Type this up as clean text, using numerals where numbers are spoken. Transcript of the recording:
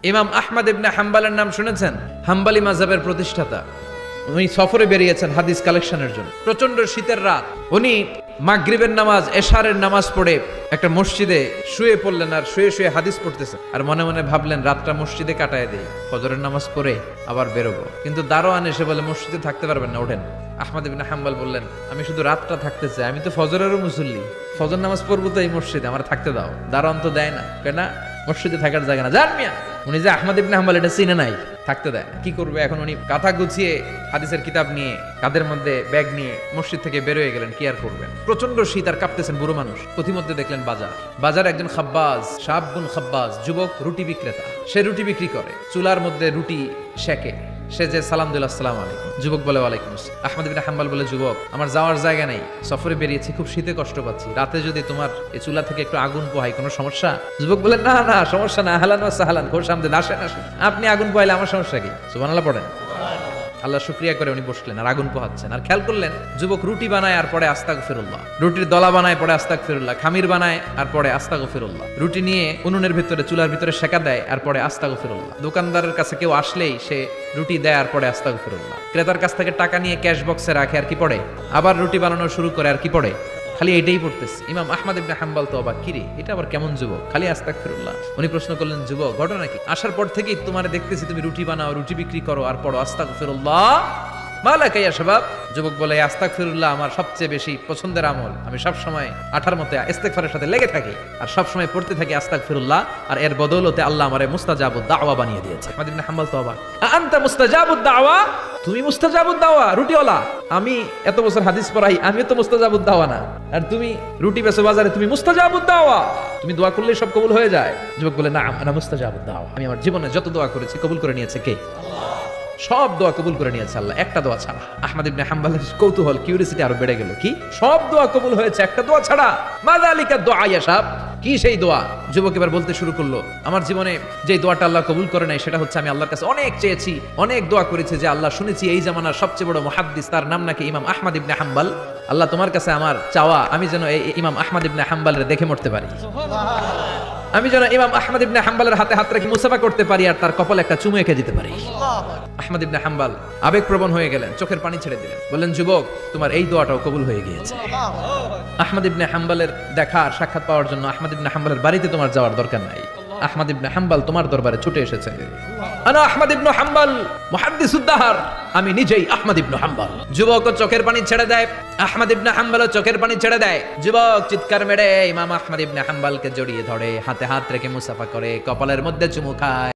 ইমাম আহমদ ইবনে হাম্বলের নাম শুনেছেন? হাম্বলি মাযহাবের প্রতিষ্ঠাতা। উনি সফরে বেরিয়েছেন হাদিস কালেকশনের জন্য। প্রচন্ড শীতের রাত, উনি মাগরিবের নামাজ, এশারের নামাজ পড়ে একটা মসজিদে শুয়ে পড়লেন, আর শুয়ে শুয়ে হাদিস পড়তেছেন। আর মনে মনে ভাবলেন রাতটা মসজিদে কাটায় দেই, ফজরের নামাজ পড়ে আবার বেরোবো। কিন্তু দারোয়ান এসে বলে মসজিদে থাকতে পারবেন না, ওঠেন। আহমদ ইবনে হাম্বল বললেন, আমি শুধু রাতটা থাকতে চাই, আমি তো ফজরেরও মুসল্লি, ফজর নামাজ পড়বো তো এই মসজিদে, আমার থাকতে দাও। দারোয়ান তো দেয় না, কেন? মসজিদে থাকার জায়গা না, জান মিয়া। উনি যে আহমদ ইবনে হাম্বল এটা চিনে নাই, থাকতে দেয় না। কি করবে এখন? উনি কাঁথা গুছিয়ে হাদিসের কিতাব নিয়ে কাঁধের মধ্যে ব্যাগ নিয়ে মসজিদ থেকে বের হয়ে গেলেন। কি আর করবেন? প্রচন্ড শীত, আর কাঁপতেছেন বুড়ো মানুষ। প্রতিমধ্যে দেখলেন বাজারে একজন খাব্বাজ, শাবুন খাব্বাজ, যুবক রুটি বিক্রেতা। সে রুটি বিক্রি করে, চুলার মধ্যে রুটি সেকে। সে যে সালাম দিল, আসসালামু আলাইকুম। যুবক বলে, ওয়ালাইকুম আসসালাম। আহমদ ইবনে হাম্বল বলে, যুবক, আমার যাওয়ার জায়গা নেই, সফরে বেরিয়েছি, খুব শীতে কষ্ট পাচ্ছি, রাতে যদি তোমার এই চুলা থেকে একটু আগুন পোহাই, কোনো সমস্যা? যুবক বলে, না না, সমস্যা না, আহলান ওয়া সাহলান, খোশ আমদেদ, আসেন আসেন, আপনি আগুন পোহাইলে আমার সমস্যা কি? সুবহানাল্লাহ পড়েন। আল্লাহ শুকরিয়া করে উনি বসলেন আর আগুন পোহাচ্ছেন। আর খেয়াল করলেন যুবক রুটি বানায় আর পরে আস্তাগফিরুল্লাহ, রুটির দলা বানায় পরে আস্তাগফিরুল্লাহ, খামির বানায় আর পরে আস্তাগফিরুল্লাহ, রুটি নিয়ে উনুনের ভিতরে, চুলার ভিতরে সেকা দেয় আর পরে আস্তাগফিরুল্লাহ। দোকানদারের কাছে কেউ আসলেই সে রুটি দেয় আর পরে আস্তাগফিরুল্লাহ। ক্রেতার কাছ থেকে টাকা নিয়ে ক্যাশ বক্সে রাখে আর কি পড়ে? আবার রুটি বানানো শুরু করে আর কি পড়ে? খালি এটাই পড়তেছে। ইমাম আহমদ ইবনে হাম্বল তো অবাক, কিরে এটা আবার কেমন যুবক, খালি আস্তাগফিরুল্লাহ। উনি প্রশ্ন করলেন, যুবক ঘটনা কি? আসার পর থেকেই তোমার দেখতেছি তুমি রুটি বানাও, রুটি বিক্রি করো আর পড়ো আস্তাগফিরুল্লাহ, মালাকা ইয়া শাবাব। যুবক বলে, আস্তাগফিরুল্লাহ আমার সবচেয়ে বেশি পছন্দের আমল, আমি সব সময় আঠার মতে ইস্তেগফারের সাথে লেগে থাকি আর সব সময় পড়তে থাকি আস্তাগফিরুল্লাহ, আর এর বদৌলতে আল্লাহ আমারে মুস্তাজাবুদ দাওয়া বানিয়ে দিয়েছে। আহমদ ইবনে হাম্বল তো অবাক, আনতা মুস্তাজাবুদ দাওয়া? তুমি মুস্তাজাবুদ দাওয়া, রুটিওয়ালা? আমি এত বছর হাদিস পড়াই, আমিও তো মুস্তাজাবুদ দাওয়া না, আর তুমি রুটি বেচো বাজারে, তুমি মুস্তাজাবুদ দাওয়া, তুমি দোয়া করলেই সব কবুল হয়ে যায়? যুবক বলে, না, আনা মুস্তাজাবুদ দাওয়া, আমি আমার জীবনে যত দোয়া করেছি কবুল করে নিয়েছে কে? সব দোয়া কবুল করে নিয়েছে আল্লাহ, একটা দোয়া ছাড়া। আহমদ ইবনে হাম্বলের কৌতূহল, কিউরিসিটি আরো বেড়ে গেল। কি? সব দোয়া কবুল হয়েছে, একটা দোয়া ছাড়া? মাযালিকা দোয়া ইয়া শাব, কি সেই দোয়া? যুবক এবার বলতে শুরু করলো, আমার জীবনে যে দোয়াটা আল্লাহ কবুল করে নাই সেটা হচ্ছে, আমি আল্লাহর কাছে অনেক চেয়েছি, অনেক দোয়া করেছি, যে আল্লাহ শুনেছি এই জামানার সবচেয়ে বড় মুহাদ্দিস, তার নাম নাকি ইমাম আহমদ ইবনে হাম্বল। আল্লাহ তোমার কাছে আমার চাওয়া, আমি যেন এই ইমাম আহমদ ইবনে হাম্বলের দেখে মরতে পারি, আমি যেন ইমাম আহমদ ইবনে হাম্বলের হাতে হাত রেখে মুসাফা করতে পারি আর তার কপালে একটা চুমু এঁকে দিতে পারি। আহমদ ইবনে হাম্বল আবেগপ্রবণ হয়ে গেলেন, চোখের পানি ছেড়ে দিলেন, বললেন, যুবক তোমার এই দোয়াটাও কবুল হয়ে গিয়েছে। আহমদ ইবনে হাম্বলের দেখা আর সাক্ষাৎ পাওয়ার জন্য আহমদ ইবনে হাম্বলের বাড়িতে তোমার যাওয়ার দরকার নাই, আহমদ ইবনে হাম্বল তোমার দরবারে ছুটে এসেছে। আনা আহমদ ইবনে হাম্বল মুহাদ্দিসুদ দাহর, আমি নিজেই আহমদ ইবনে হাম্বল। যুবক চোখের পানি ছেড়ে দেয়, আহমদ ইবনে হাম্বল চোখের পানি ছেড়ে দেয়। যুবক চিৎকার মেরে ইমাম আহমদ ইবনে হাম্বলকে জড়িয়ে ধরে, হাতে হাত রেখে মুসাফা করে, কপালের মধ্যে চুমু খায়।